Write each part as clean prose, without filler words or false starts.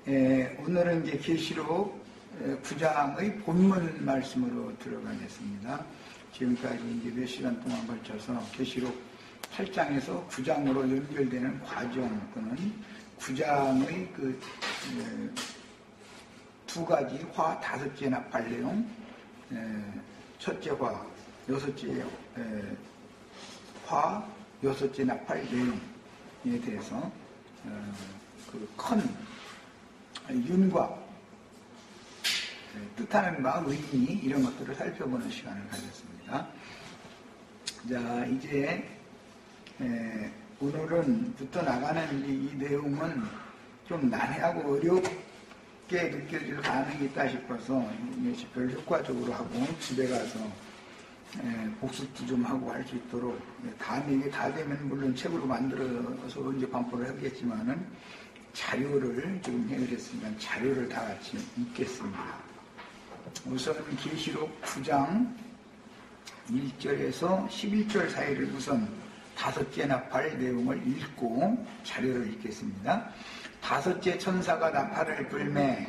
오늘은 이제 계시록 9장의 본문 말씀으로 들어가겠습니다. 지금까지 이제 몇 시간 동안 걸쳐서 계시록 8장에서 9장으로 연결되는 과정 또는 9장의 두 가지 화, 다섯째 나팔 내용, 첫째 화, 여섯째 화, 여섯째 나팔 내용에 대해서 그 큰 윤곽, 뜻하는 바, 의미 이런 것들을 살펴보는 시간을 가졌습니다. 자, 이제 오늘은부터 나가는 이 내용은 좀 난해하고 어렵게 느껴질 가능이 있다 싶어서 별 효과적으로 하고 집에 가서 복습도 좀 하고 할 수 있도록 다음에 이게 다 되면 물론 책으로 만들어서 이제 반포를 하겠지만은 자료를 지금 해드렸으니까 자료를 다 같이 읽겠습니다. 우선 계시록 9장 1절에서 11절 사이를 우선 다섯째 나팔 내용을 읽고 자료를 읽겠습니다. 다섯째 천사가 나팔을 불매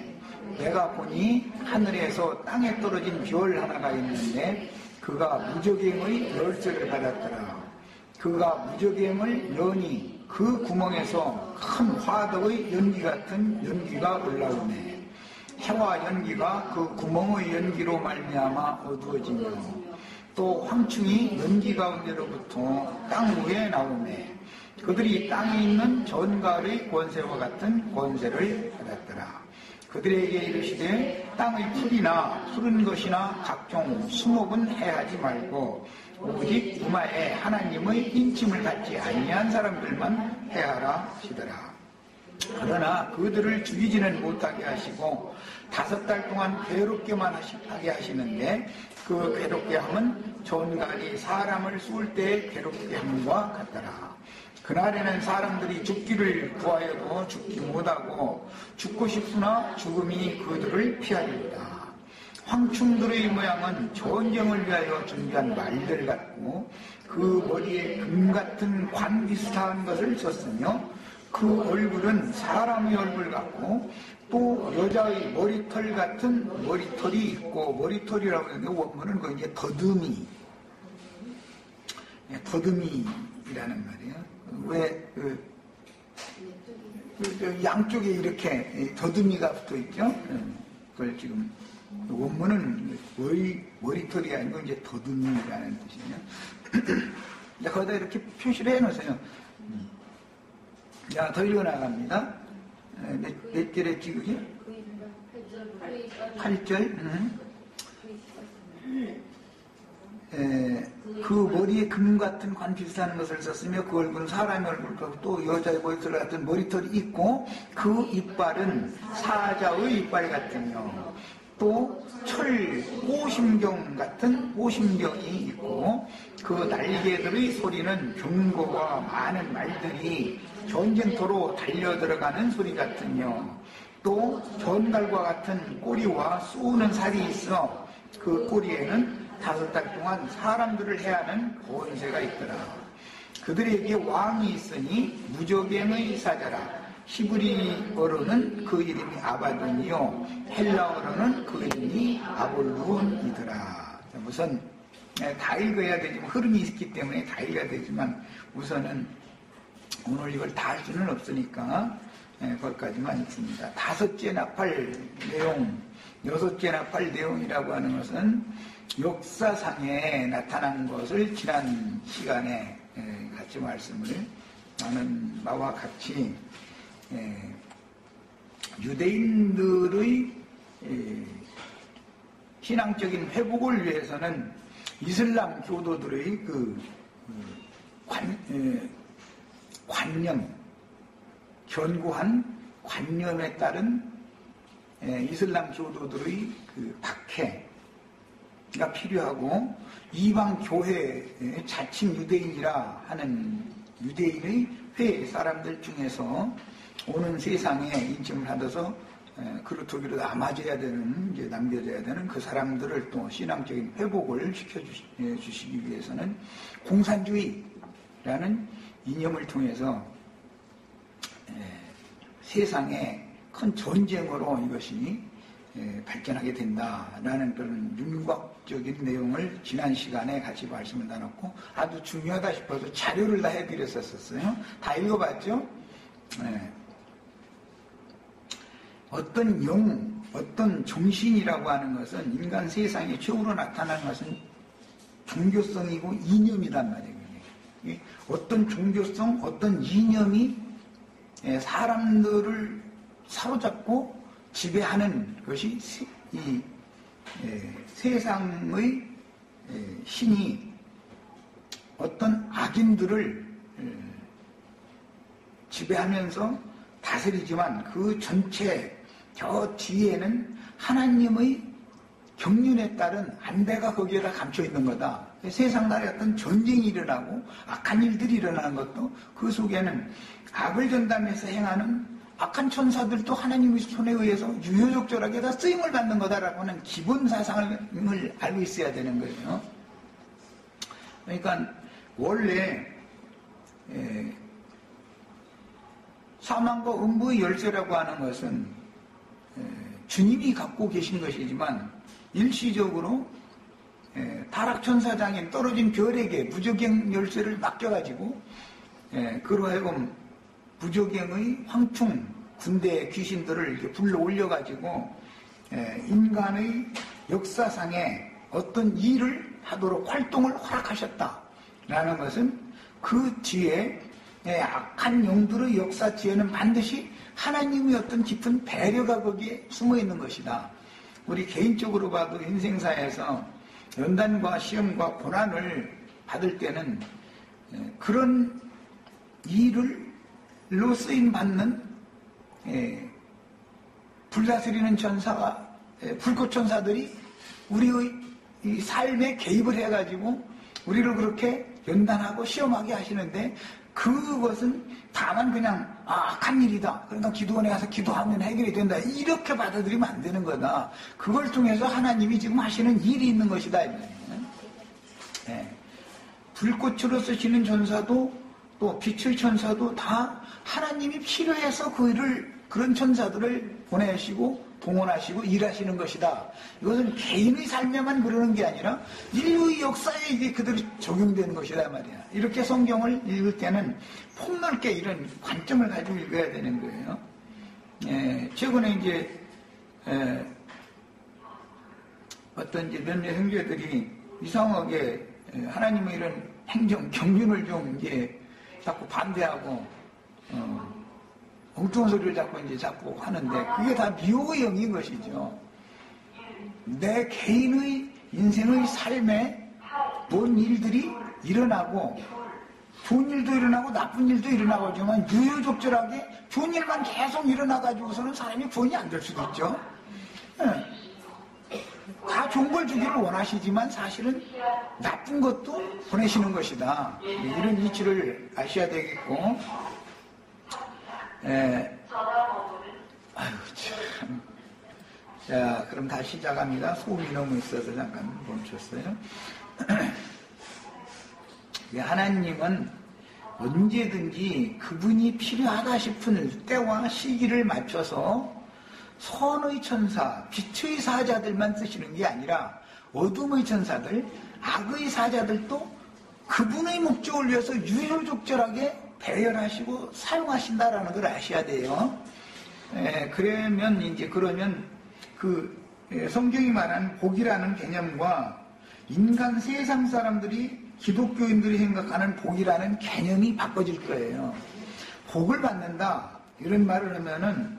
내가 보니 하늘에서 땅에 떨어진 별 하나가 있는데 그가 무저갱의 열쇠를 받았더라. 그가 무저갱을 여니 그 구멍에서 큰 화덕의 연기 같은 연기가 올라오네. 해와 연기가 그 구멍의 연기로 말미암아 어두워지며 또 황충이 연기 가운데로부터 땅 위에 나오네. 그들이 땅에 있는 전갈의 권세와 같은 권세를 받았더라. 그들에게 이르시되 땅의 풀이나 푸른 것이나 각종 수목은 해하지 말고 오직 이마에 하나님의 인침을 받지 아니한 사람들만 해하라 하시더라. 그러나 그들을 죽이지는 못하게 하시고 5달 동안 괴롭게만 하게 하시는데 그 괴롭게 함은 전갈이 사람을 쏠 때 괴롭게 함과 같더라. 그날에는 사람들이 죽기를 구하여도 죽지 못하고 죽고 싶으나 죽음이 그들을 피하리로다. 황충들의 모양은 전쟁을 위하여 준비한 말들 같고 그 머리에 금 같은 관 비슷한 것을 썼으며 그 얼굴은 사람의 얼굴 같고 또 여자의 머리털 같은 머리털이 있고 머리털이라고 하는데 원문은 그 이제 더듬이라는 말이에요. 왜 양쪽에 이렇게 더듬이가 붙어 있죠? 그걸 지금 원문은 머리털이 아니고 이제 더듬이라는 뜻이에요. 자, 거기다 이렇게 표시를 해놓으세요. 자, 더 읽어나갑니다. 몇 절에 찍으세요? 8절. 그 머리에 금 같은 관 비슷한 것을 썼으며 그 얼굴은 사람의 얼굴 같고 또 여자의 머리털 같은 머리털이 있고 그 이빨은 사자의 이빨 같으며 또 철 오심경 같은 오심경이 있고 그 날개들의 소리는 경고와 많은 말들이 전쟁터로 달려들어가는 소리 같으며 또 전갈과 같은 꼬리와 쏘는 살이 있어 그 꼬리에는 5달 동안 사람들을 해하는 권세가 있더라. 그들에게 왕이 있으니 무저갱의 사자라. 히브리어로는 그 이름이 아바돈이요 헬라어로는 그 이름이 아볼론이더라. 우선 다 읽어야 되지만 흐름이 있기 때문에 다 읽어야 되지만 우선은 오늘 이걸 다 할 수는 없으니까 거기까지만 읽습니다. 다섯째 나팔 내용, 여섯째 나팔 내용이라고 하는 것은 역사상에 나타난 것을 지난 시간에 같이 말씀을 나눈 바와 같이 유대인들의 신앙적인 회복을 위해서는 이슬람 교도들의 관념, 견고한 관념에 따른 이슬람 교도들의 박해가 필요하고 이방 교회 자칭 유대인이라 하는 유대인의 회 사람들 중에서 오는 세상에 인침을 받아서 그루터기로 남겨져야 되는 그 사람들을 또 신앙적인 회복을 시켜주시기 위해서는 공산주의라는 이념을 통해서 세상에 큰 전쟁으로 이것이 발전하게 된다라는 그런 윤곽적인 내용을 지난 시간에 같이 말씀을 나눴고 아주 중요하다 싶어서 자료를 다 해드렸었어요. 다 읽어봤죠? 어떤 정신이라고 하는 것은 인간 세상에 최후로 나타나는 것은 종교성이고 이념이란 말이에요. 어떤 종교성, 어떤 이념이 사람들을 사로잡고 지배하는 것이 이 세상의 신이 어떤 악인들을 지배하면서 다스리지만 그 전체 저 뒤에는 하나님의 경륜에 따른 안배가 거기에다 감춰 있는 거다. 세상 나라에 어떤 전쟁이 일어나고 악한 일들이 일어나는 것도 그 속에는 악을 전담해서 행하는 악한 천사들도 하나님의 손에 의해서 유효적절하게 다 쓰임을 받는 거다라고 하는 기본 사상을 알고 있어야 되는 거예요. 그러니까 원래 사망과 음부의 열쇠라고 하는 것은 주님이 갖고 계신 것이지만 일시적으로 타락천사장인 떨어진 별에게 무저갱 열쇠를 맡겨가지고 그로 하여금 무저갱의 황충 군대 귀신들을 이렇게 불러 올려가지고 인간의 역사상에 어떤 일을 하도록 활동을 허락하셨다라는 것은 그 뒤에 악한 영들의 역사 뒤에는 반드시 하나님의 어떤 깊은 배려가 거기에 숨어 있는 것이다. 우리 개인적으로 봐도 인생사에서 연단과 시험과 고난을 받을 때는 그런 일로 쓰임받는 불다스리는 천사가 불꽃 천사들이 우리의 이 삶에 개입을 해가지고 우리를 그렇게 연단하고 시험하게 하시는데 그것은 다만 그냥 악한 일이다. 그러니까 기도원에 가서 기도하면 해결이 된다. 이렇게 받아들이면 안 되는 거다. 그걸 통해서 하나님이 지금 하시는 일이 있는 것이다. 불꽃으로 쓰시는 천사도 또 빛의 천사도 다 하나님이 필요해서 그런 천사들을 보내시고 동원하시고 일하시는 것이다. 이것은 개인의 삶에만 그러는 게 아니라 인류의 역사에 이게 그대로 적용되는 것이다 말이야. 이렇게 성경을 읽을 때는 폭넓게 이런 관점을 가지고 읽어야 되는 거예요. 최근에 이제 어떤 이제 몇몇 형제들이 이상하게 하나님의 이런 행정 경륜을 좀 이제 자꾸 반대하고 엉뚱한 소리를 자꾸 하는데 그게 다 미혹의 영인 것이죠. 내 개인의 인생의 삶에 뭔 일들이 일어나고 좋은 일도 일어나고 나쁜 일도 일어나고지만 유유적절하게 좋은 일만 계속 일어나가지고서는 사람이 구원이 안 될 수도 있죠. 다 좋은 걸 주기를 원하시지만 사실은 나쁜 것도 보내시는 것이다. 이런 이치를 아셔야 되겠고 아유 참. 자, 그럼 다시 시작합니다. 소음이 너무 있어서 잠깐 멈췄어요. 하나님은 언제든지 그분이 필요하다 싶은 때와 시기를 맞춰서 선의 천사, 빛의 사자들만 쓰시는 게 아니라 어둠의 천사들, 악의 사자들도 그분의 목적을 위해서 유효적절하게 배열하시고 사용하신다라는 걸 아셔야 돼요. 그러면 성경이 말하는 복이라는 개념과 인간 세상 사람들이 기독교인들이 생각하는 복이라는 개념이 바꿔질 거예요. 복을 받는다 이런 말을 하면은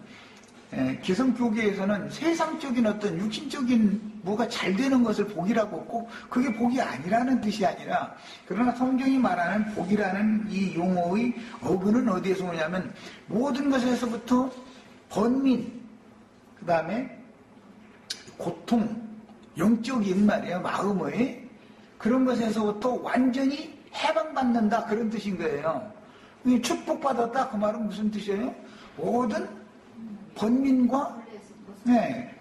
기성교계에서는 세상적인 어떤 육신적인 뭐가 잘 되는 것을 복이라고 꼭 그게 복이 아니라는 뜻이 아니라 그러나 성경이 말하는 복이라는 이 용어의 어근은 어디에서 오냐면 모든 것에서부터 번민 그 다음에 고통 영적인 말이에요. 마음의 그런 것에서부터 완전히 해방받는다 그런 뜻인 거예요. 축복받았다 그 말은 무슨 뜻이에요? 모든 번민과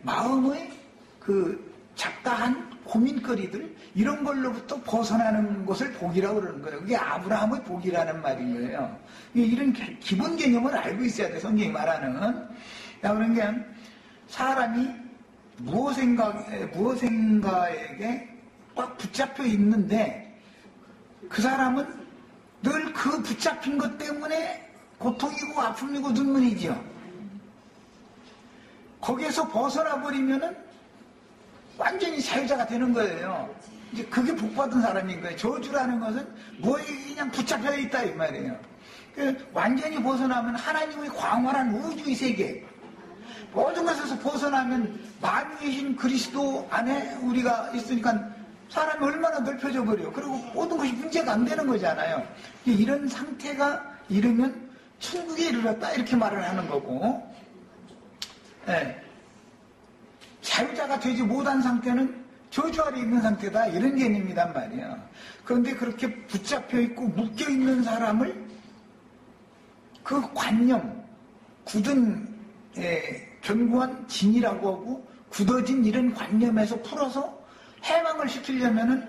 마음의 그 잡다한 고민거리들 이런 걸로부터 벗어나는 것을 복이라고 그러는 거예요. 그게 아브라함의 복이라는 말인 거예요. 이런 기본 개념을 알고 있어야 돼. 성경이 말하는 그런 게 사람이 무엇인가에게 꽉 붙잡혀 있는데 그 사람은 늘 그 붙잡힌 것 때문에 고통이고 아픔이고 눈물이죠. 거기에서 벗어나 버리면은 완전히 자유자가 되는 거예요. 이제 그게 복받은 사람인 거예요. 저주라는 것은 뭐에 그냥 붙잡혀 있다 이 말이에요. 완전히 벗어나면 하나님의 광활한 우주의 세계, 모든 것에서 벗어나면 만유의 신 그리스도 안에 우리가 있으니까 사람이 얼마나 넓혀져 버려요. 그리고 모든 것이 문제가 안 되는 거잖아요. 이런 상태가 이르면 천국에 이르렀다 이렇게 말을 하는 거고, 네. 자유자가 되지 못한 상태는 저주 아래 있는 상태다 이런 개념이란 말이에요. 그런데 그렇게 붙잡혀 있고 묶여 있는 사람을 그 관념, 굳은 견고한 진이라고 하고 굳어진 이런 관념에서 풀어서 해방을 시키려면은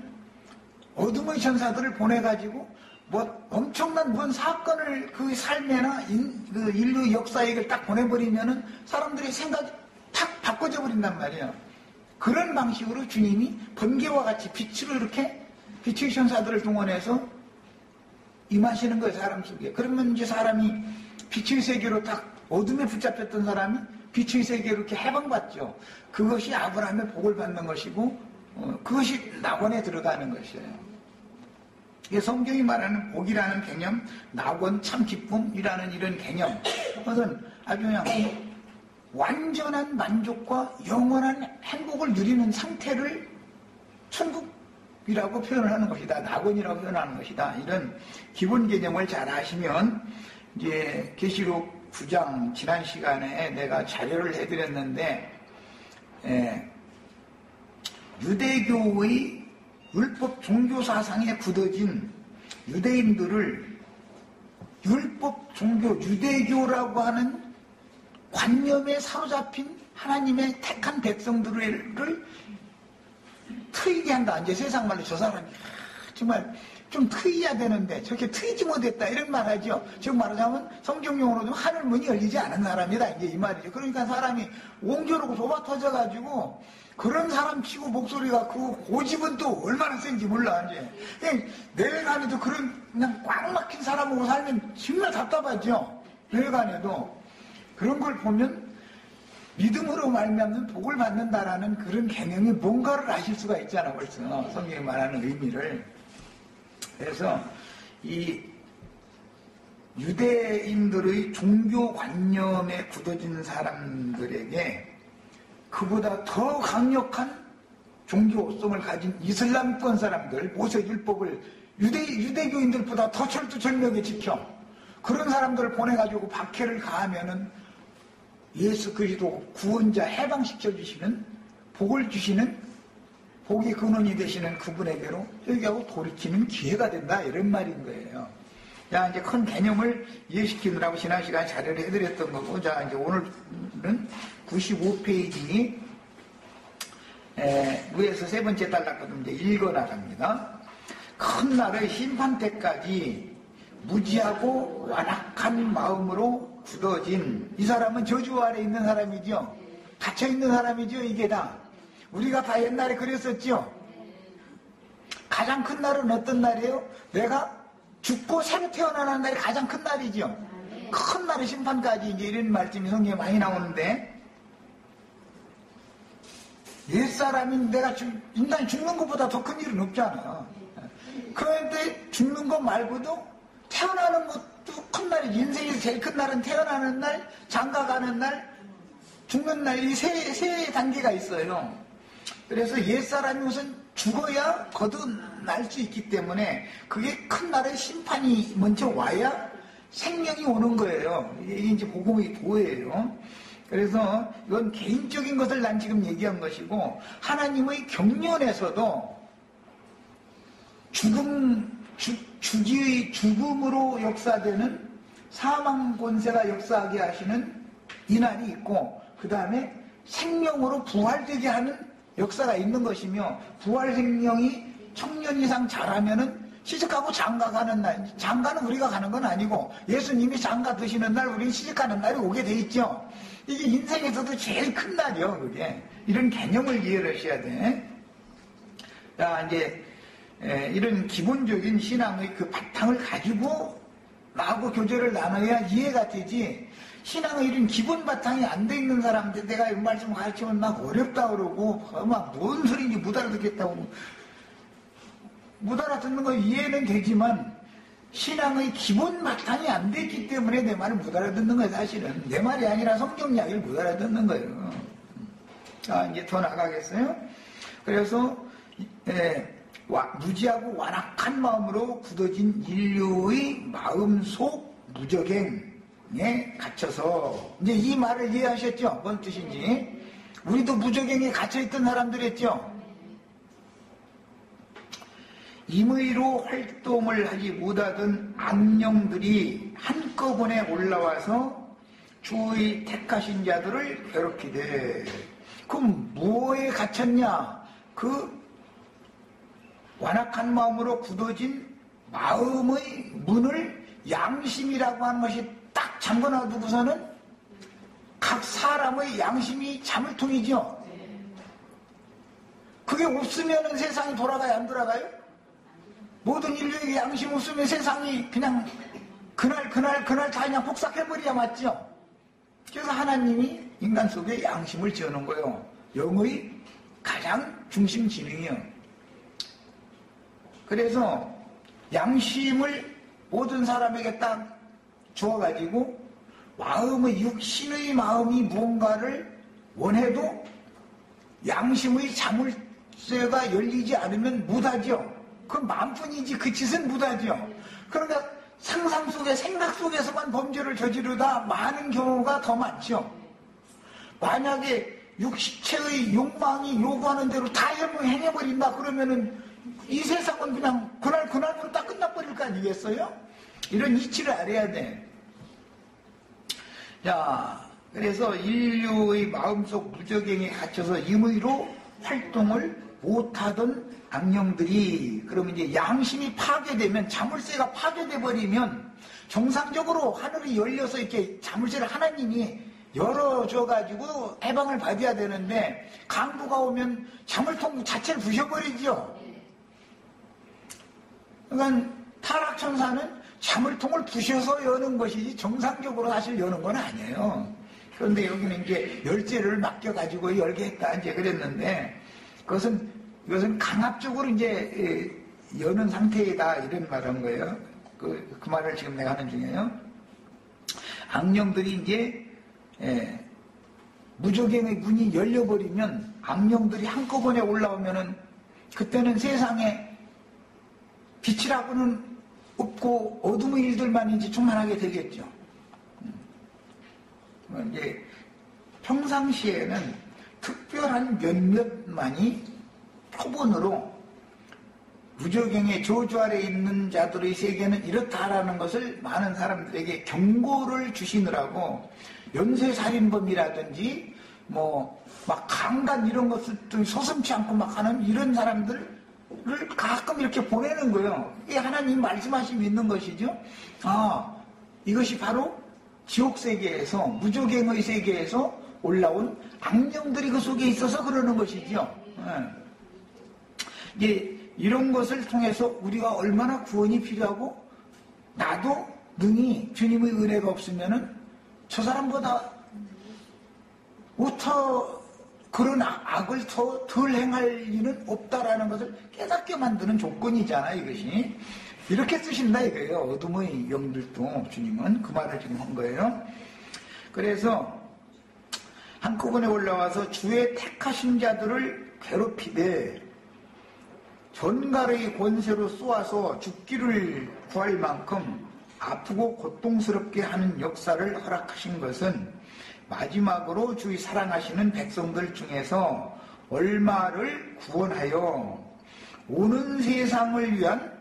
어둠의 천사들을 보내가지고 뭐 엄청난 무슨 사건을 그 삶에나 그 인류 역사에 딱 보내버리면은 사람들의 생각이 탁 바꿔져 버린단 말이에요. 그런 방식으로 주님이 번개와 같이 빛으로 이렇게 빛의 천사들을 동원해서 임하시는 거예요, 사람 속에. 그러면 이제 사람이 빛의 세계로 딱 어둠에 붙잡혔던 사람이 빛의 세계로 이렇게 해방받죠. 그것이 아브라함의 복을 받는 것이고 그것이 낙원에 들어가는 것이에요. 이게 성경이 말하는 복이라는 개념, 낙원 참 기쁨이라는 이런 개념, 그것은 아주 그냥 완전한 만족과 영원한 행복을 누리는 상태를 천국이라고 표현을 하는 것이다. 낙원이라고 표현하는 것이다. 이런 기본 개념을 잘 아시면 이제 계시록 9장 지난 시간에 내가 자료를 해드렸는데 유대교의 율법 종교 사상에 굳어진 유대인들을 율법 종교 유대교라고 하는 관념에 사로잡힌 하나님의 택한 백성들을 트이게 한다. 이제 세상 말로 저 사람이 정말 좀 트이야 되는데 저렇게 트이지 못했다 이런 말 하죠. 지금 말하자면 성경용어로 좀 하늘 문이 열리지 않은 사람이다 이제 이 말이죠. 그러니까 사람이 옹졸하고 좁아 터져가지고 그런 사람 치고 목소리가 그 고집은 또 얼마나 센지 몰라 이제. 내외간에도 그냥 꽉 막힌 사람하고 살면 정말 답답하죠. 내외간에도 그런 걸 보면 믿음으로 말미암는 복을 받는다라는 그런 개념이 뭔가를 아실 수가 있잖아 벌써 성경이 말하는 의미를. 그래서 이 유대인들의 종교관념에 굳어진 사람들에게 그보다 더 강력한 종교성을 가진 이슬람권 사람들, 모세율법을 유대교인들보다 더 철두철미하게 지켜 그런 사람들을 보내가지고 박해를 가하면은 예수 그리스도 구원자 해방시켜주시는 복을 주시는 복의 근원이 되시는 그분에게로 여기하고 돌이키는 기회가 된다 이런 말인 거예요. 자 이제 큰 개념을 이해시키느라고 지난 시간에 자료를 해드렸던 거고, 자 이제 오늘은 95페이지 위에서 세 번째 단락부터 이제 읽어나갑니다. 큰 날의 심판 때까지 무지하고 완악한 마음으로 굳어진 이 사람은 저주 아래 있는 사람이죠. 갇혀 있는 사람이죠. 이게 다 우리가 다 옛날에 그랬었죠. 가장 큰 날은 어떤 날이에요? 내가 죽고 새로 태어나는 날이 가장 큰 날이죠. 큰 날의 심판까지 이제 이런 말씀이 성경에 많이 나오는데, 옛사람이 내가 인간이 죽는 것보다 더 큰 일은 없잖아. 그런데 죽는 것 말고도 태어나는 것도 큰 날이지. 인생에서 제일 큰 날은 태어나는 날, 장가가는 날, 죽는 날, 이 세 단계가 있어요. 그래서 옛사람이 우선 죽어야 거듭날 수 있기 때문에 그게 큰 날의 심판이 먼저 와야 생명이 오는 거예요. 이게 이제 복음의 도예요. 그래서 이건 개인적인 것을 난 지금 얘기한 것이고, 하나님의 경륜에서도 죽음으로 역사되는 사망 권세가 역사하게 하시는 이날이 있고, 그 다음에 생명으로 부활되게 하는 역사가 있는 것이며, 부활 생명이 청년 이상 자라면은 시집가고 장가가는 날, 장가는 우리가 가는 건 아니고 예수님이 장가 드시는 날 우리는 시집가는 날이 오게 돼 있죠. 이게 인생에서도 제일 큰 날이요, 그게. 이런 개념을 이해하셔야 돼. 자, 이제, 이런 기본적인 신앙의 그 바탕을 가지고 나하고 교제를 나눠야 이해가 되지. 신앙의 이런 기본 바탕이 안 돼 있는 사람들, 내가 이 말씀 가르치면 막 어렵다 그러고, 막 뭔 소리인지 못 알아듣겠다고. 못 알아듣는 거 이해는 되지만, 신앙의 기본 바탕이 안 됐기 때문에 내 말을 못 알아듣는 거예요, 사실은. 내 말이 아니라 성경 이야기를 못 알아듣는 거예요. 자, 이제 더 나가겠어요? 그래서, 무지하고 완악한 마음으로 굳어진 인류의 마음속 무적행에 갇혀서, 이제 이 말을 이해하셨죠? 뭔 뜻인지. 우리도 무적행에 갇혀있던 사람들이었죠? 임의로 활동을 하지 못하던 악령들이 한꺼번에 올라와서 주의 택하신 자들을 괴롭히되, 그럼 무엇에 갇혔냐? 그 완악한 마음으로 굳어진 마음의 문을 양심이라고 하는 것이 딱 잠궈놔두고서는 각 사람의 양심이 자물통이죠. 그게 없으면 세상이 돌아가요, 안 돌아가요? 모든 인류에게 양심 없으면 세상이 그냥 그날 다 그냥 폭삭해버려야 맞죠? 그래서 하나님이 인간 속에 양심을 지어놓은 거예요. 영의 가장 중심 지능이요. 그래서 양심을 모든 사람에게 딱 주어가지고 마음의 육신의 마음이 무언가를 원해도 양심의 자물쇠가 열리지 않으면 못하죠. 그건 마음뿐이지 그 짓은 못하죠. 그러니까 상상 속에 생각 속에서만 범죄를 저지르다 많은 경우가 더 많죠. 만약에 육체의 욕망이 요구하는 대로 다 행해버린다 그러면은 이 세상은 그냥 그날로 딱 끝나버릴 거 아니겠어요? 이런 이치를 알아야 돼. 자, 그래서 인류의 마음속 무적행에 갇혀서 임의로 활동을 못하던 악령들이, 그러면 이제 양심이 파괴되면, 자물쇠가 파괴돼 버리면 정상적으로 하늘이 열려서 이렇게 자물쇠를 하나님이 열어줘가지고 해방을 받아야 되는데, 강도가 오면 자물통 자체를 부셔버리죠. 그러니까 타락천사는 자물통을 부셔서 여는 것이지 정상적으로 사실 여는 건 아니에요. 그런데 여기는 이제 열쇠를 맡겨가지고 열게 했다 이제 그랬는데, 이것은 강압적으로 이제 여는 상태이다 이런 말한 거예요. 그 말을 지금 내가 하는 중이에요. 악령들이 이제 무적행의 문이 열려버리면, 악령들이 한꺼번에 올라오면은 그때는 세상에 빛이라고는 없고 어둠의 일들만 이제 충만하게 되겠죠. 이제 평상시에는 특별한 몇몇만이 표본으로 무적행의 저주 아래 있는 자들의 세계는 이렇다라는 것을 많은 사람들에게 경고를 주시느라고, 연쇄살인범이라든지 막 강간 이런 것들 서슴지 않고 막 하는 이런 사람들을 가끔 이렇게 보내는 거예요. 이게 하나님 말씀하심이 있는 것이죠. 이것이 바로 지옥세계에서, 무적행의 세계에서 올라온 악령들이 그 속에 있어서 그러는 것이죠. 이제 이런 것을 통해서 우리가 얼마나 구원이 필요하고, 나도 능히 주님의 은혜가 없으면은 저 사람보다 그런 악을 더 덜 행할 리는 없다라는 것을 깨닫게 만드는 조건이잖아, 이것이. 이렇게 쓰신다 이거예요. 어둠의 영들도 주님은 그 말을 지금 한 거예요. 그래서 한꺼번에 올라와서 주의 택하신 자들을 괴롭히되 전갈의 권세로 쏘아서 죽기를 구할 만큼 아프고 고통스럽게 하는 역사를 허락하신 것은 마지막으로 주의 사랑하시는 백성들 중에서 얼마를 구원하여 오는 세상을 위한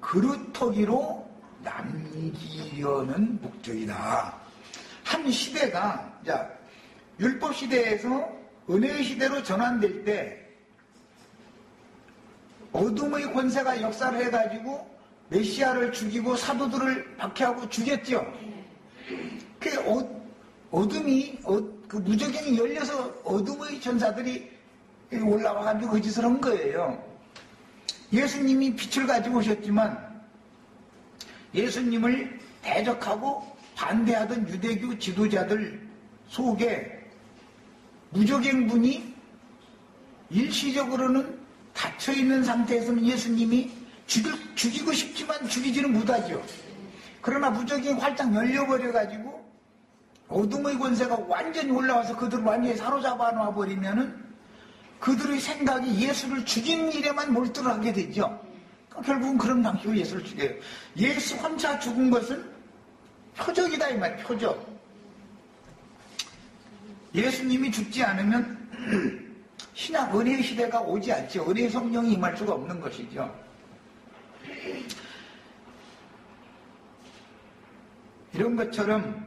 그루터기로 남기려는 목적이다. 한 시대가, 율법 시대에서 은혜의 시대로 전환될 때 어둠의 권세가 역사를 해가지고 메시아를 죽이고 사도들을 박해하고 죽였죠. 어둠이 그 무저갱이 열려서 어둠의 천사들이 올라와가지고 그 짓을 한 거예요. 예수님이 빛을 가지고 오셨지만 예수님을 대적하고 반대하던 유대교 지도자들 속에 무저갱분이 일시적으로는 닫혀있는 상태에서는 예수님이 죽이고 싶지만 죽이지는 못하죠. 그러나 무저갱이 활짝 열려버려가지고 어둠의 권세가 완전히 올라와서 그들을 완전히 사로잡아 놔버리면은 그들의 생각이 예수를 죽이는 일에만 몰두를 하게 되죠. 결국은 그런 방식으로 예수를 죽여요. 예수 혼자 죽은 것은 표적이다 이 말이에요. 표적. 예수님이 죽지 않으면 신약 은혜의 시대가 오지 않죠. 은혜의 성령이 임할 수가 없는 것이죠. 이런 것처럼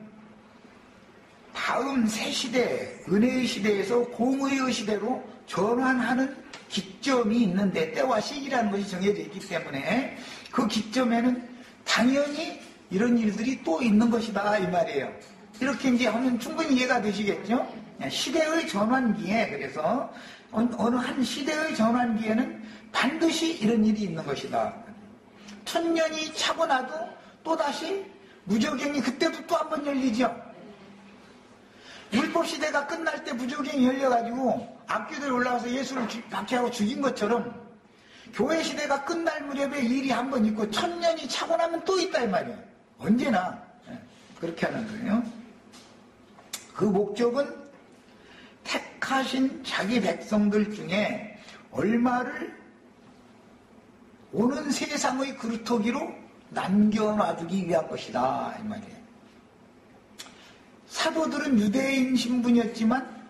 다음 새 시대, 은혜의 시대에서 공의의 시대로 전환하는 기점이 있는데 때와 시기라는 것이 정해져 있기 때문에 그 기점에는 당연히 이런 일들이 또 있는 것이다 이 말이에요. 이렇게 이제 하면 충분히 이해가 되시겠죠? 시대의 전환기에, 그래서 어느 한 시대의 전환기에는 반드시 이런 일이 있는 것이다. 천년이 차고 나도 또다시 무저갱이 그때도 또 한 번 열리죠. 율법 시대가 끝날 때 무저갱이 열려가지고 악귀들이 올라와서 예수를 박해하고 죽인 것처럼 교회 시대가 끝날 무렵에 일이 한 번 있고 천년이 차고 나면 또 있다 이 말이에요. 언제나 그렇게 하는 거예요. 그 목적은 택하신 자기 백성들 중에 얼마를 오는 세상의 그루터기로 남겨놔주기 위한 것이다 이 말이에요. 사도들은 유대인 신분이었지만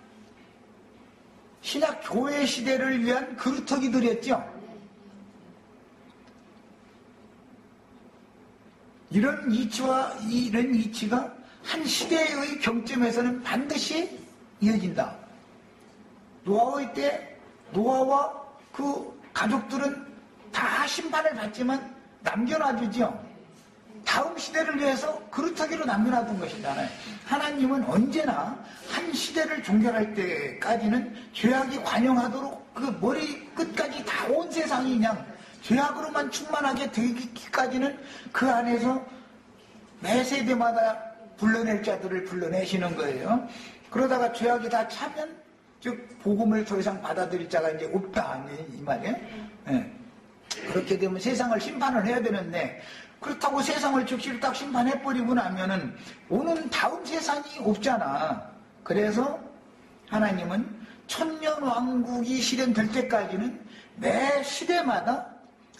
신약 교회 시대를 위한 그루터기들이었죠. 이런 이치가 한 시대의 경점에서는 반드시 이어진다. 노아의 때 노아와 그 가족들은 다 심판을 받지만 남겨놔주죠. 다음 시대를 위해서 그루터기로 남겨놔둔 것이잖아요. 하나님은 언제나 한 시대를 종결할 때까지는 죄악이 관영하도록 그 머리 끝까지 다 온 세상이 그냥 죄악으로만 충만하게 되기까지는 그 안에서 매 세대마다 불러낼 자들을 불러내시는 거예요. 그러다가 죄악이 다 차면 즉 복음을 더 이상 받아들일 자가 이제 없다 이 말이에요. 네. 그렇게 되면 세상을 심판을 해야 되는데 그렇다고 세상을 즉시 딱 심판해버리고 나면은 오는 다음 세상이 없잖아. 그래서 하나님은 천년왕국이 실현될 때까지는 매 시대마다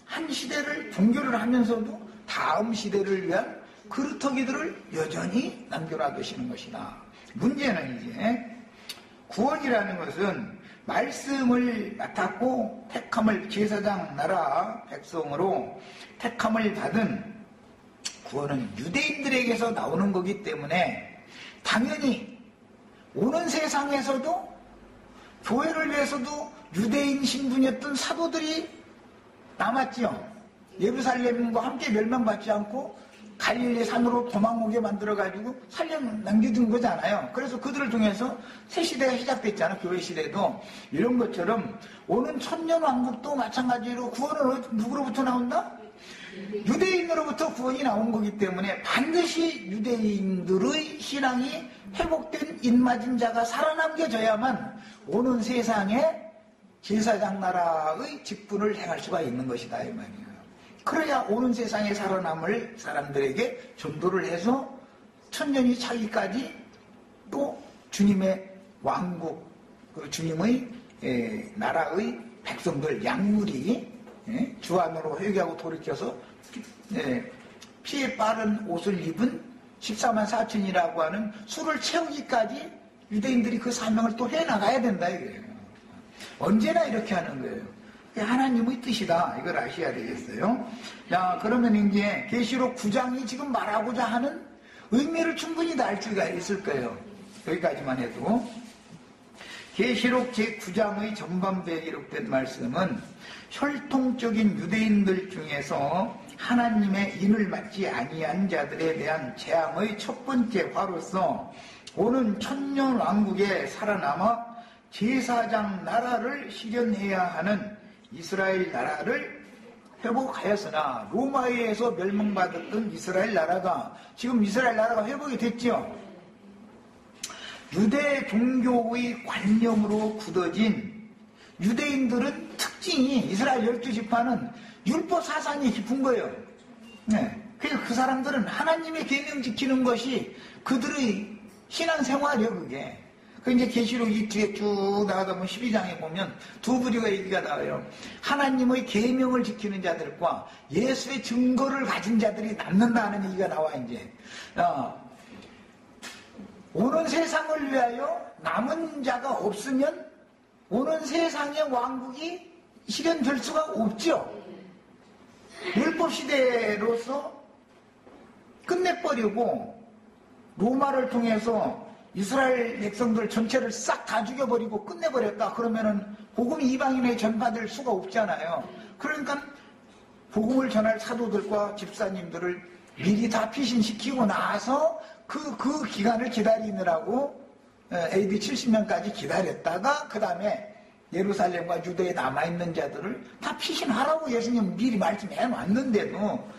한 시대를 종교를 하면서도 다음 시대를 위한 그루터기들을 여전히 남겨놔두시는 것이다. 문제는 이제 구원이라는 것은 말씀을 맡았고 택함을 제사장 나라 백성으로 택함을 받은 구원은 유대인들에게서 나오는 거기 때문에 당연히 오는 세상에서도 교회를 위해서도 유대인 신분이었던 사도들이 남았죠. 예루살렘과 함께 멸망받지 않고 갈릴리 산으로 도망오게 만들어가지고 살림 남겨둔 거잖아요. 그래서 그들을 통해서 새 시대가 시작됐잖아요. 교회 시대도. 이런 것처럼 오는 천년왕국도 마찬가지로 구원은 누구로부터 나온다? 유대인으로부터 구원이 나온 거기 때문에 반드시 유대인들의 신앙이 회복된 인맞은 자가 살아남겨져야만 오는 세상에 제사장 나라의 직분을 행할 수가 있는 것이다 이 말이에요. 그래야 오는 세상에 살아남을 사람들에게 전도를 해서 천년이 차기까지 또 주님의 왕국, 주님의 나라의 백성들, 양물이 주 안으로 회개하고 돌이켜서 피에 빠른 옷을 입은 14만 4천이라고 하는 수를 채우기까지 유대인들이 그 사명을 또 해나가야 된다 이거예요. 언제나 이렇게 하는 거예요. 하나님의 뜻이다. 이걸 아셔야 되겠어요. 자, 그러면 이제 계시록 9장이 지금 말하고자 하는 의미를 충분히 다 알 수가 있을 거예요. 여기까지만 해도. 계시록 제9장의 전반부에 기록된 말씀은 혈통적인 유대인들 중에서 하나님의 인을 맞지 아니한 자들에 대한 재앙의 첫 번째 화로서 오는 천년왕국에 살아남아 제사장 나라를 실현해야 하는 이스라엘 나라를 회복하였으나 로마에 의해서 멸망받았던 이스라엘 나라가 지금 이스라엘 나라가 회복이 됐죠. 유대 종교의 관념으로 굳어진 유대인들은 특징이 이스라엘 12지파는 율법 사상이 깊은 거예요. 네. 그래서 그 사람들은 하나님의 계명 지키는 것이 그들의 신앙생활이요, 그게. 그 이제 계시록 이 뒤에 쭉 나가다 보면 12장에 보면 두 부류가 얘기가 나와요. 하나님의 계명을 지키는 자들과 예수의 증거를 가진 자들이 남는다는 얘기가 나와, 이제. 오는 세상을 위하여 남은 자가 없으면 오는 세상의 왕국이 실현될 수가 없죠. 율법 시대로서 끝내버리고 로마를 통해서 이스라엘 백성들 전체를 싹 다 죽여버리고 끝내버렸다. 그러면은 복음이 이방인에 전파될 수가 없잖아요. 그러니까 복음을 전할 사도들과 집사님들을 미리 다 피신시키고 나서 그 기간을 기다리느라고 AD 70년까지 기다렸다가 그 다음에 예루살렘과 유대에 남아있는 자들을 다 피신하라고 예수님 미리 말씀해놨는데도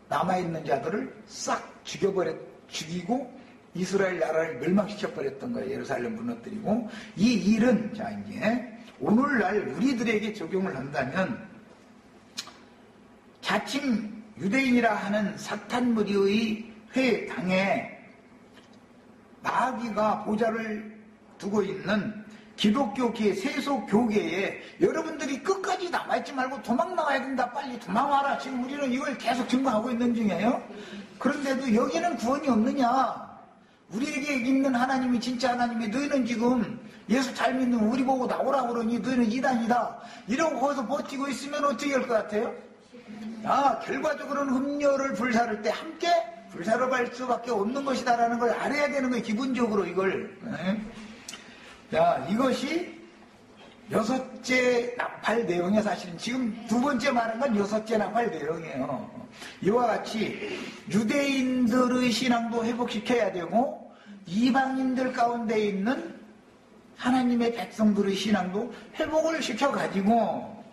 남아있는 자들을 싹 죽이고 이스라엘 나라를 멸망시켜버렸던 거예요. 예루살렘 무너뜨리고. 이 일은 자 이제 오늘날 우리들에게 적용을 한다면 자칭 유대인이라 하는 사탄 무리의 회당에 마귀가 보좌를 두고 있는 기독교계, 세속교계에 여러분들이 끝까지 남아있지 말고 도망 나와야 된다. 빨리 도망와라. 지금 우리는 이걸 계속 증거하고 있는 중이에요. 그런데도 여기는 구원이 없느냐. 우리에게 있는 하나님이 진짜 하나님이 너희는 지금 예수 잘 믿는 우리 보고 나오라 그러니 너희는 이단이다. 이러고 거기서 버티고 있으면 어떻게 할 것 같아요? 결과적으로는 음료를 불사를 때 함께 불사로갈 수밖에 없는 것이다라는 걸 알아야 되는 거예요. 기본적으로 이걸. 자, 이것이 여섯째 나팔 내용이에요. 사실은 지금 두 번째 말한 건 여섯째 나팔 내용이에요. 이와 같이 유대인들의 신앙도 회복시켜야 되고 이방인들 가운데 있는 하나님의 백성들의 신앙도 회복을 시켜가지고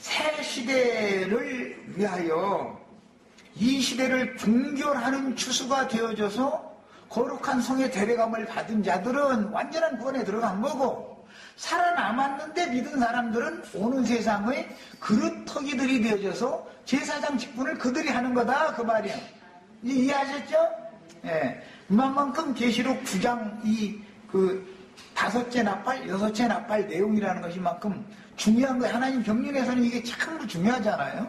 새 시대를 위하여 이 시대를 종결하는 추수가 되어져서 거룩한 성의 대례감을 받은 자들은 완전한 구원에 들어간 거고 살아남았는데 믿은 사람들은 오는 세상의 그릇터기들이 되어져서 제사장 직분을 그들이 하는 거다 그 말이에요. 이해하셨죠? 예. 그만큼 계시록 9장 그 다섯째 나팔, 여섯째 나팔 내용이라는 것이 만큼 중요한 거예요. 하나님 경륜에서는 이게 참 중요하잖아요.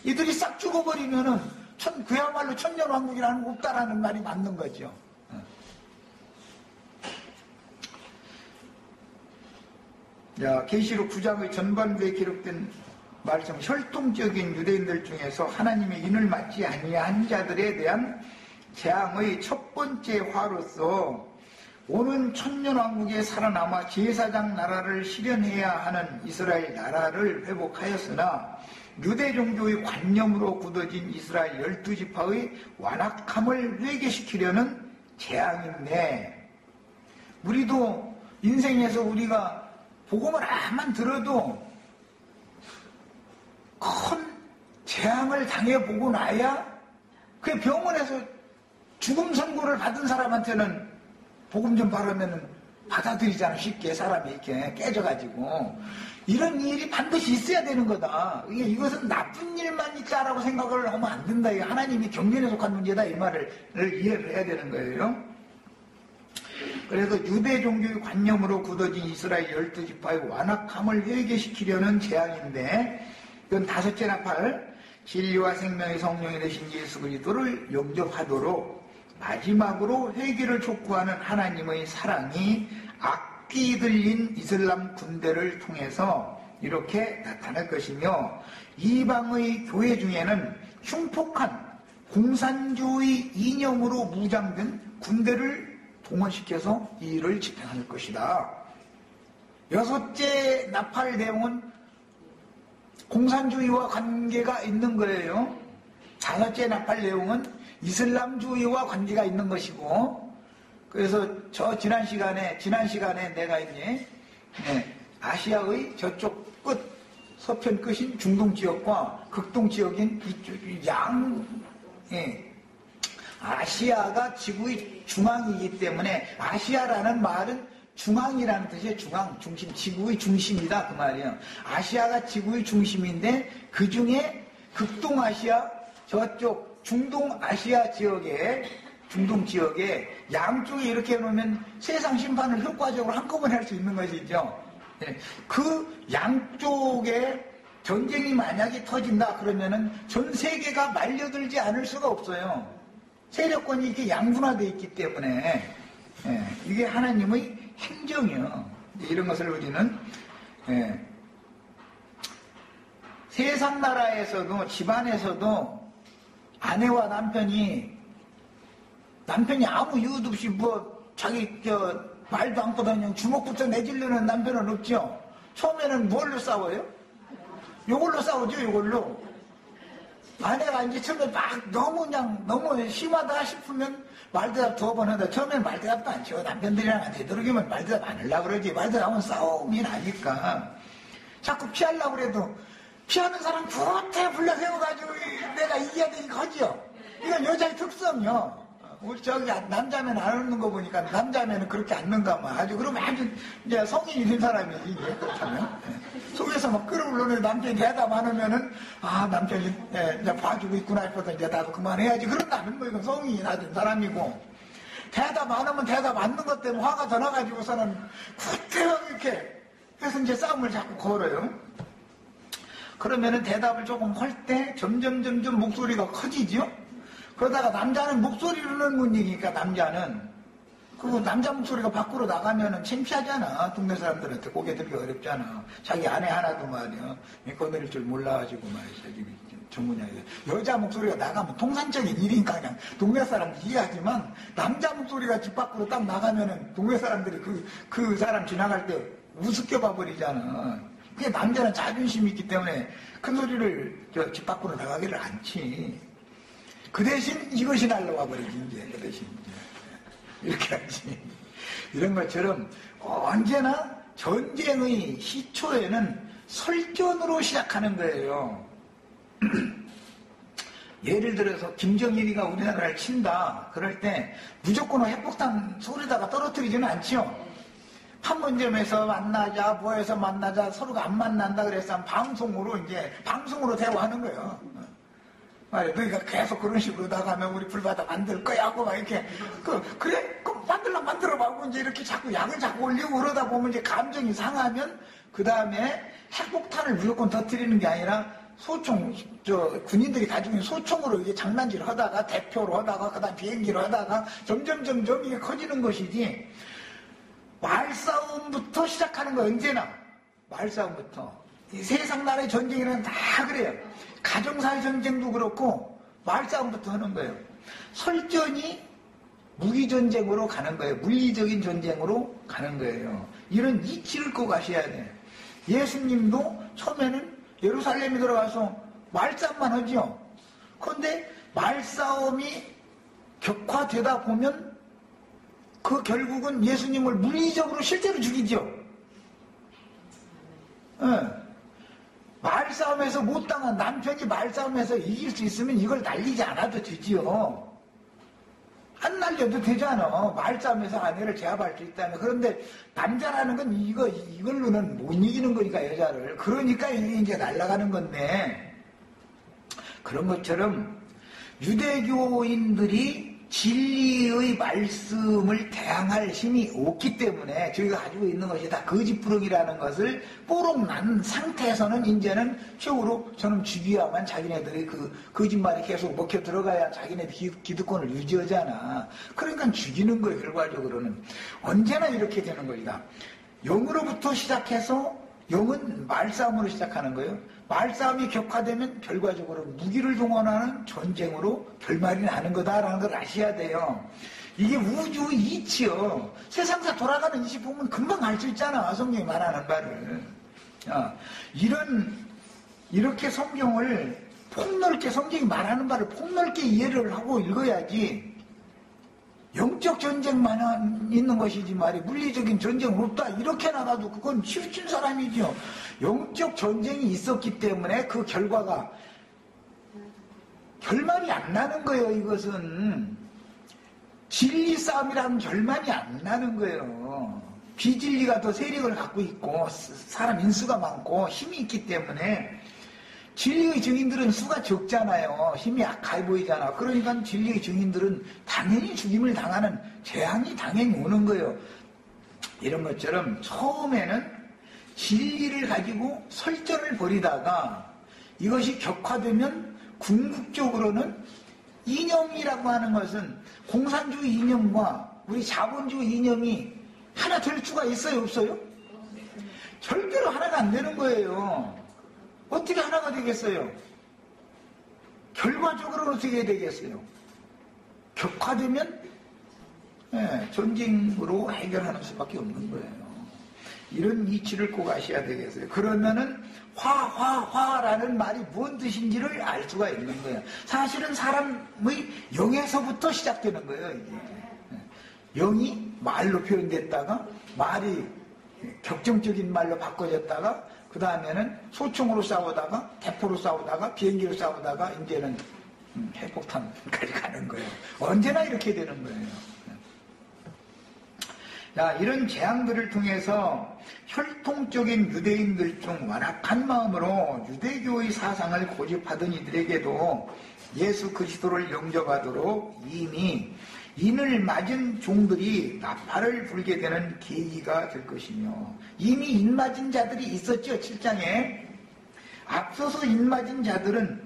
이들이 싹 죽어버리면은 그야말로 천년왕국이라는 거 없다라는 말이 맞는 거죠. 자, 계시록 9장의 전반부에 기록된 말씀, 혈통적인 유대인들 중에서 하나님의 인을 맞지 아니한 자들에 대한 재앙의 첫 번째 화로서 오는 천년왕국에 살아남아 제사장 나라를 실현해야 하는 이스라엘 나라를 회복하였으나 유대 종교의 관념으로 굳어진 이스라엘 12지파의 완악함을 회개시키려는 재앙인데, 우리도 인생에서 우리가 복음을 암만 들어도 큰 재앙을 당해보고 나야 그 병원에서 죽음 선고를 받은 사람한테는 복음 좀 바르면 받아들이잖아. 쉽게 사람이 이렇게 깨져가지고. 이런 일이 반드시 있어야 되는 거다. 이것은 나쁜 일만 있다라고 생각을 하면 안 된다. 이게 하나님이 경륜에 속한 문제다. 이 말을 이해를 해야 되는 거예요. 그래서 유대 종교의 관념으로 굳어진 이스라엘 12지파의 완악함을 회개시키려는 재앙인데, 이건 다섯째 나팔, 진리와 생명의 성령이 되신 예수 그리스도를 영접하도록 마지막으로 회개를 촉구하는 하나님의 사랑이 악기 들린 이슬람 군대를 통해서 이렇게 나타날 것이며, 이방의 교회 중에는 흉폭한 공산주의 이념으로 무장된 군대를 동원시켜서 이 일을 집행할 것이다. 여섯째 나팔 내용은 공산주의와 관계가 있는 거예요. 다섯째 나팔 내용은 이슬람주의와 관계가 있는 것이고, 그래서 지난 시간에 내가 이제 아시아의 저쪽 끝, 서편 끝인 중동 지역과 극동 지역인 이쪽 아시아가 지구의 중앙이기 때문에 아시아라는 말은 중앙이라는 뜻이에요. 중앙, 중심, 지구의 중심이다 그 말이에요. 아시아가 지구의 중심인데 그 중에 극동아시아 저쪽 중동아시아 지역에 중동 지역에 양쪽에 이렇게 놓으면 세상 심판을 효과적으로 한꺼번에 할 수 있는 것이죠. 그 양쪽에 전쟁이 만약에 터진다 그러면은 전 세계가 말려들지 않을 수가 없어요. 세력권이 이렇게 양분화되어 있기 때문에 이게 하나님의 행정이요. 이런 것을 우리는 세상 나라에서도 집안에서도 아내와 남편이 아무 이유도 없이 자기 말도 않고 그냥 주먹부터 내지르는 남편은 없죠. 처음에는 뭘로 싸워요? 요걸로 싸우죠. 요걸로. 아내가 이제 처음에 너무 심하다 싶으면 말대답 두어 번 한다. 처음엔 말대답도 안 치고 남편들이랑 되도록이면 말대답 안 하려고 그러지. 말대답하면 싸움이 나니까. 자꾸 피하려고 그래도 피하는 사람 구태 불러 세워가지고 내가 이겨야 되니까 하지요. 이건 여자의 특성이요. 우리 남자면 안 웃는 거 보니까 남자면은 그렇게 앉는가 뭐 아주 그러면 아주 이제 성인이 된 사람이지 이제 그렇다면 속에서 막 끌어올르는 남편이 대답 안 하면은 남편이 이제 봐주고 있구나 싶어서 이제 나도 그만해야지 그런다는 거 이건 성인이 된 사람이고 대답 안 하면 대답 안 하는 것 때문에 화가 더 나가지고서는 구태여 이렇게 해서 이제 싸움을 자꾸 걸어요. 그러면은 대답을 조금 할 때 점점 목소리가 커지죠. 그러다가 남자는 목소리로는 못 이기니까 남자는 그 남자 목소리가 밖으로 나가면은 창피하잖아. 동네 사람들한테 고개 들기 어렵잖아. 자기 아내 하나도 말이야 꺼내릴 줄 몰라가지고 말이야 전문이야. 여자 목소리가 나가면 통상적인 일이니까 그냥 동네 사람들 이해하지만 남자 목소리가 집 밖으로 딱 나가면은 동네 사람들이 그 사람 지나갈 때 우습게 봐버리잖아. 그게 남자는 자존심이 있기 때문에 큰 소리를 집 밖으로 나가기를 않지. 그 대신 이것이 날라와 버리지, 이제. 그 대신. 이렇게 하지. 이런 것처럼 언제나 전쟁의 시초에는 설전으로 시작하는 거예요. 예를 들어서 김정일이가 우리나라를 친다. 그럴 때 무조건 핵폭탄 소리다가 떨어뜨리지는 않지요. 판문점에서 만나자, 뭐해서 만나자, 서로가 안 만난다 그래서 방송으로 대화하는 거예요. 그러니까 계속 그런 식으로 나가면 우리 불바다 만들 거야 하고 막 이렇게 그래 만들어봐 하고 이제 이렇게 자꾸 약을 자꾸 올리고 그러다 보면 이제 감정이 상하면 그 다음에 핵폭탄을 무조건 터뜨리는 게 아니라 소총 군인들이 가지고 있는 소총으로 이게 장난질을 하다가 대표로 하다가 그다음 비행기로 하다가 점점 이게 커지는 것이지. 말싸움부터 시작하는 거 언제나 말싸움부터. 이 세상 나라의 전쟁이란 다 그래요. 가정사회 전쟁도 그렇고 말싸움부터 하는 거예요. 설전이 무기전쟁으로 가는 거예요. 물리적인 전쟁으로 가는 거예요. 이런 이치를 꼭 아셔야 돼요. 예수님도 처음에는 예루살렘에 들어가서 말싸움만 하죠. 그런데 말싸움이 격화되다 보면 그 결국은 예수님을 물리적으로 실제로 죽이죠. 말싸움에서 못 당한 남편이 말싸움에서 이길 수 있으면 이걸 날리지 않아도 되지요. 안 날려도 되잖아. 말싸움에서 아내를 제압할 수 있다면. 그런데 남자라는 건 이걸로는 못 이기는 거니까 여자를. 그러니까 이게 이제 날아가는 건데 그런 것처럼 유대교인들이 진리의 말씀을 대항할 힘이 없기 때문에 저희가 가지고 있는 것이 다 거짓부렁이라는 것을 뽀록 난 상태에서는 이제는 최후로 저는 죽여야만 자기네들이 그 거짓말이 계속 먹혀 들어가야 자기네들 기득권을 유지하잖아. 그러니까 죽이는 거예요. 결과적으로는. 언제나 이렇게 되는 겁니다. 영으로부터 시작해서 영은 말싸움으로 시작하는 거예요. 말싸움이 격화되면 결과적으로 무기를 동원하는 전쟁으로 결말이 나는 거다라는 걸 아셔야 돼요. 이게 우주의 이치요. 세상사 돌아가는 이치 보면 금방 알 수 있잖아. 성경이 말하는 바를. 이렇게 성경을 폭넓게 성경이 말하는 바를 폭넓게 이해를 하고 읽어야지 영적 전쟁만 있는 것이지 말이 물리적인 전쟁은 없다 이렇게 나가도 그건 치우친 사람이죠. 영적 전쟁이 있었기 때문에 그 결과가 결말이 안 나는 거예요. 이것은 진리 싸움이라는 결말이 안 나는 거예요. 비진리가 더 세력을 갖고 있고 사람 인수가 많고 힘이 있기 때문에 진리의 증인들은 수가 적잖아요. 힘이 약해 보이잖아. 그러니까 진리의 증인들은 당연히 죽임을 당하는 재앙이 당연히 오는 거예요. 이런 것처럼 처음에는 진리를 가지고 설전을 벌이다가 이것이 격화되면 궁극적으로는 이념이라고 하는 것은 공산주의 이념과 우리 자본주의 이념이 하나 될 수가 있어요? 없어요? 절대로 하나가 안 되는 거예요. 어떻게 하나가 되겠어요? 결과적으로는 어떻게 되겠어요? 격화되면 전쟁으로 해결하는 수밖에 없는 거예요. 이런 이치를 꼭 아셔야 되겠어요. 그러면은 화라는 말이 뭔 뜻인지를 알 수가 있는 거예요. 사실은 사람의 영에서부터 시작되는 거예요. 이게. 영이 말로 표현됐다가 말이 격정적인 말로 바꿔졌다가 그 다음에는 소총으로 싸우다가 대포로 싸우다가 비행기로 싸우다가 이제는 핵폭탄까지 가는 거예요. 언제나 이렇게 되는 거예요. 자, 이런 재앙들을 통해서 혈통적인 유대인들 중 완악한 마음으로 유대교의 사상을 고집하던 이들에게도 예수 그리스도를 영접하도록 이미 인을 맞은 종들이 나팔을 불게 되는 계기가 될 것이며 이미 인 맞은 자들이 있었죠. 7장에 앞서서 인 맞은 자들은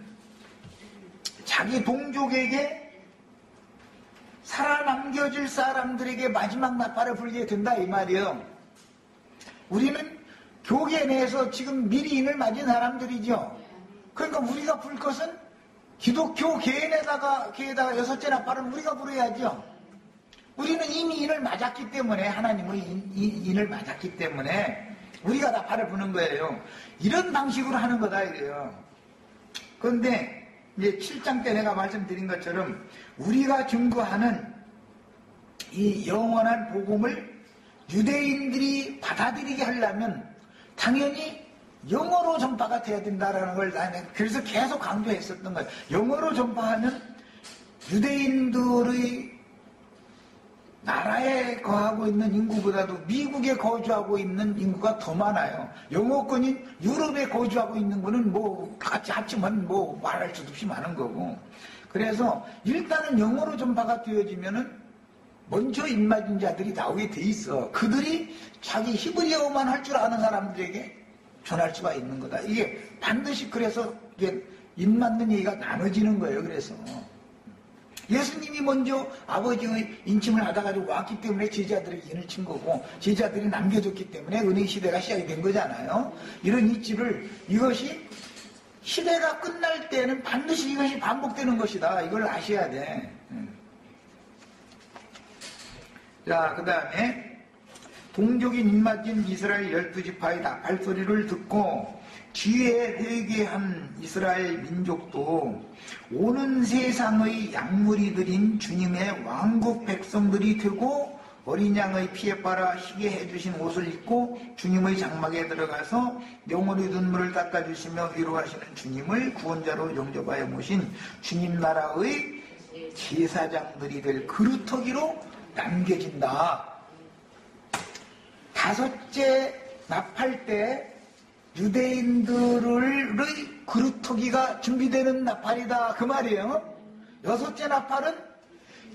자기 동족에게 살아남겨질 사람들에게 마지막 나팔을 불게 된다 이 말이에요. 우리는 교계 내에서 지금 미리 인을 맞은 사람들이죠. 그러니까 우리가 불 것은 기독교 계에다가 여섯째 나팔을 우리가 부려야죠. 우리는 이미 인을 맞았기 때문에 하나님의 인을 맞았기 때문에 우리가 나팔을 부는 거예요. 이런 방식으로 하는 거다 이래요. 그런데 이제 7장 때 내가 말씀드린 것처럼 우리가 증거하는 이 영원한 복음을 유대인들이 받아들이게 하려면 당연히 영어로 전파가 돼야 된다라는 걸 나는 그래서 계속 강조했었던 거예요. 영어로 전파하는 유대인들의 나라에 거하고 있는 인구보다도 미국에 거주하고 있는 인구가 더 많아요. 영어권인 유럽에 거주하고 있는 거는 뭐 같이 합치면 뭐 말할 수도 없이 많은 거고. 그래서 일단은 영어로 전파가 되어지면은 먼저 입맞은 자들이 나오게 돼 있어. 그들이 자기 히브리어만 할 줄 아는 사람들에게 전할 수가 있는 거다. 이게 반드시 그래서 이게 입맞는 얘기가 나눠지는 거예요. 그래서 예수님이 먼저 아버지의 인침을 받아가지고 왔기 때문에 제자들에게 인을 친 거고 제자들이 남겨줬기 때문에 은혜의 시대가 시작이 된 거잖아요. 이런 이치를 이것이 시대가 끝날 때는 반드시 이것이 반복되는 것이다. 이걸 아셔야 돼. 자, 그 다음에 동족인 입맞은 이스라엘 12지파의 나팔 소리를 듣고 뒤에 회개한 이스라엘 민족도 오는 세상의 약물이들인 주님의 왕국 백성들이 되고 어린 양의 피에 빨아 희게 해주신 옷을 입고 주님의 장막에 들어가서 영원히 눈물을 닦아주시며 위로하시는 주님을 구원자로 영접하여 모신 주님 나라의 제사장들이 될 그루터기로 남겨진다. 다섯째 나팔 때 유대인들의 그루터기가 준비되는 나팔이다 그 말이에요. 여섯째 나팔은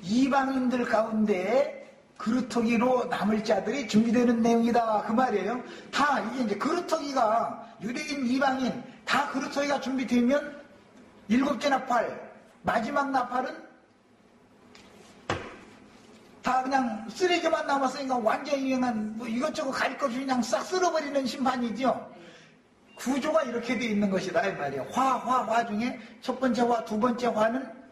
이방인들 가운데 그루터기로 남을 자들이 준비되는 내용이다 그 말이에요. 다 이게 이제 그루터기가 유대인 이방인 다 그루터기가 준비되면 일곱째 나팔 마지막 나팔은 다 그냥 쓰레기만 남았으니까 완전히 그냥 뭐 이것저것 가릴 것 없이 그냥 싹 쓸어버리는 심판이죠. 구조가 이렇게 되어 있는 것이다 이 말이에요. 화 중에 첫 번째 화, 두 번째 화는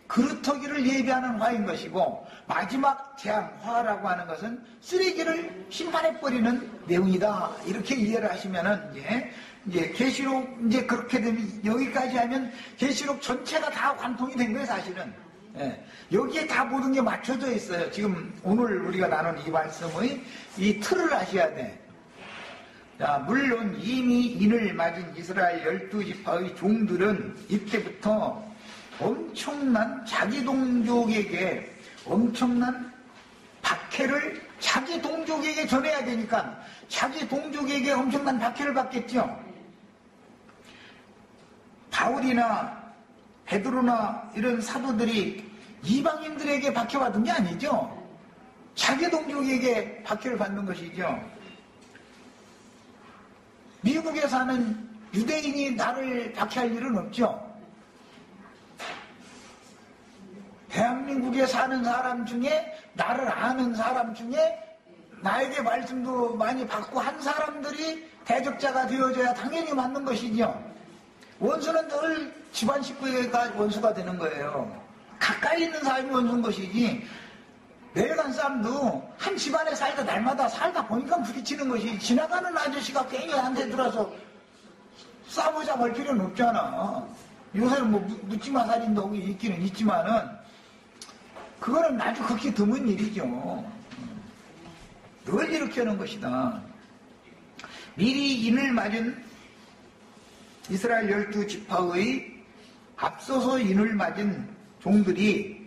그루터기를 예비하는 화인 것이고 마지막 재앙 화라고 하는 것은 쓰레기를 심판해버리는 내용이다. 이렇게 이해를 하시면은 이제 이제 계시록 이제 그렇게 되면 여기까지 하면 계시록 전체가 다 관통이 된 거예요, 사실은. 예. 여기에 다 모든 게 맞춰져 있어요. 지금 오늘 우리가 나눈 이 말씀의 이 틀을 아셔야 돼. 자, 물론 이미 인을 맞은 이스라엘 12지파의 종들은 이때부터 엄청난 자기 동족에게 엄청난 박해를 자기 동족에게 전해야 되니까 자기 동족에게 엄청난 박해를 받겠죠. 바울이나 베드로나 이런 사도들이 이방인들에게 박해받은 게 아니죠. 자기 동족에게 박해를 받는 것이죠. 미국에 사는 유대인이 나를 박해할 일은 없죠. 대한민국에 사는 사람 중에 나를 아는 사람 중에 나에게 말씀도 많이 받고 한 사람들이 대적자가 되어줘야 당연히 맞는 것이죠. 원수는 늘 집안 식구가 원수가 되는 거예요. 가까이 있는 사람이 원수인 것이지 내려간 사람도 한 집안에 살다 날마다 살다 보니까 부딪히는 것이 지나가는 아저씨가 괜히 한테 들어서 싸우자 말 필요는 없잖아. 요새는 뭐 묻지마 살인도 있기는 있지만은 그거는 아주 극히 드문 일이죠. 늘 이렇게 하는 것이다. 미리 인을 맞은 이스라엘 12지파의 앞서서 인을 맞은 종들이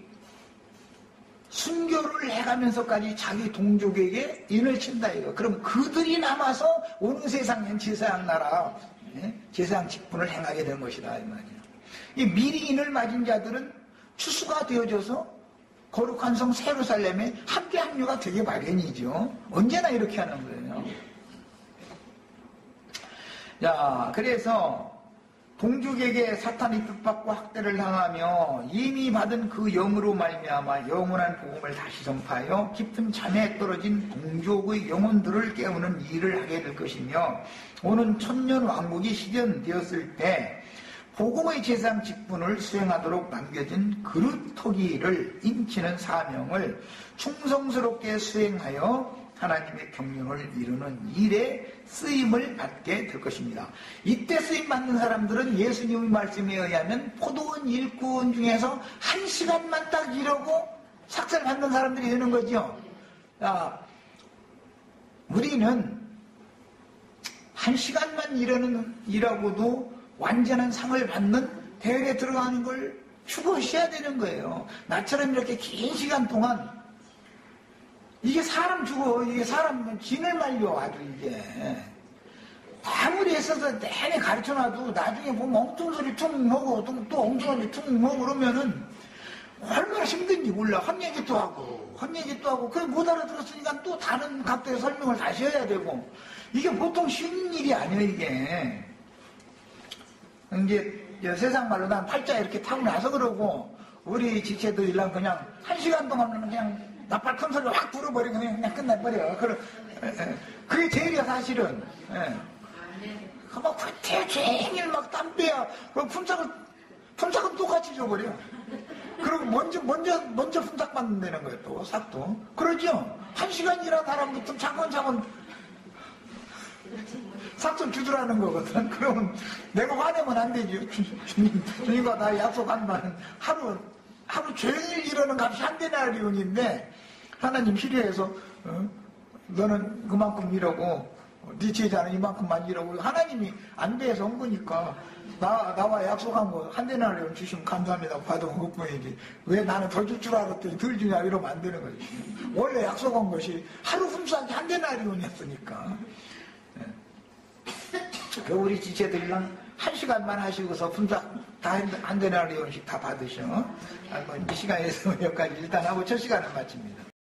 순교를 해가면서까지 자기 동족에게 인을 친다 이거. 그럼 그들이 남아서 온 세상엔 제사장 나라, 제사장 직분을 행하게 된 것이다 이 말이야. 이 미리 인을 맞은 자들은 추수가 되어져서 거룩한 성 예루살렘에 함께 합류가 되게 마련이죠. 언제나 이렇게 하는 거예요. 자, 그래서 동족에게 사탄이 뜻받고 학대를 당하며 이미 받은 그 영으로 말미암아 영원한 복음을 다시 전파하여 깊은 잠에 떨어진 동족의 영혼들을 깨우는 일을 하게 될 것이며 오는 천년 왕국이 실현되었을 때 복음의 제사장 직분을 수행하도록 남겨진 그루터기를 인치는 사명을 충성스럽게 수행하여 하나님의 경륜을 이루는 일에 쓰임을 받게 될 것입니다. 이때 쓰임받는 사람들은 예수님의 말씀에 의하면 포도원 일꾼 중에서 1시간만 딱 일하고 삭살받는 사람들이 되는 거죠. 우리는 1시간만 일하고도 완전한 상을 받는 대회에 들어가는 걸 추구하셔야 되는 거예요. 나처럼 이렇게 긴 시간 동안 이게 사람 죽어. 이게 사람 진을 말려 아주 이게. 아무리 애써서 내내 가르쳐놔도 나중에 보면 엉뚱 소리 툭 먹어 또 엉뚱 소리 툭 먹어 그러면은 얼마나 힘든지 몰라. 헛얘기 또 하고 그걸 못 알아들었으니까 또 다른 각도의 설명을 다시 해야 되고 이게 보통 쉬운 일이 아니에요 이게. 이제 세상 말로 난 팔자 이렇게 타고 나서 그러고 우리 지체들이랑 그냥 1시간 동안 그냥 나팔 큰 소리로 확 불어버리고 그냥 끝나버려. 그게 제일이야 사실은. 막 대종일 막 땀 빼야. 품삯은 똑같이 줘버려. 그리고 먼저 품삯 받는다는 거예요 또 싹도. 그러죠. 1시간 일한 사람부터 차근차근 삭좀 주더라는 거거든. 그러면 내가 화내면 안 되지. 주님과 나 약속한 바는 하루 종일 이러는 값이 한 데나리온인데 하나님 필요해서 너는 그만큼 일하고 네 제자는 이만큼만 일하고 하나님이 안 돼서 온 거니까 나와 약속한 거 한 데나리온 주시면 감사합니다. 받은 그뿐이지. 왜 나는 더 줄 줄 알았더니 덜 주냐 이러면 안 되는 거지. 원래 약속한 것이 하루 훔싸기 한 데나리온이었으니까. 우리 지체들이랑 1시간만 하시고서 품삯 다 한 데나리온씩 다 받으셔. 이 시간에서 여기까지 일단 하고 첫 시간을 마칩니다.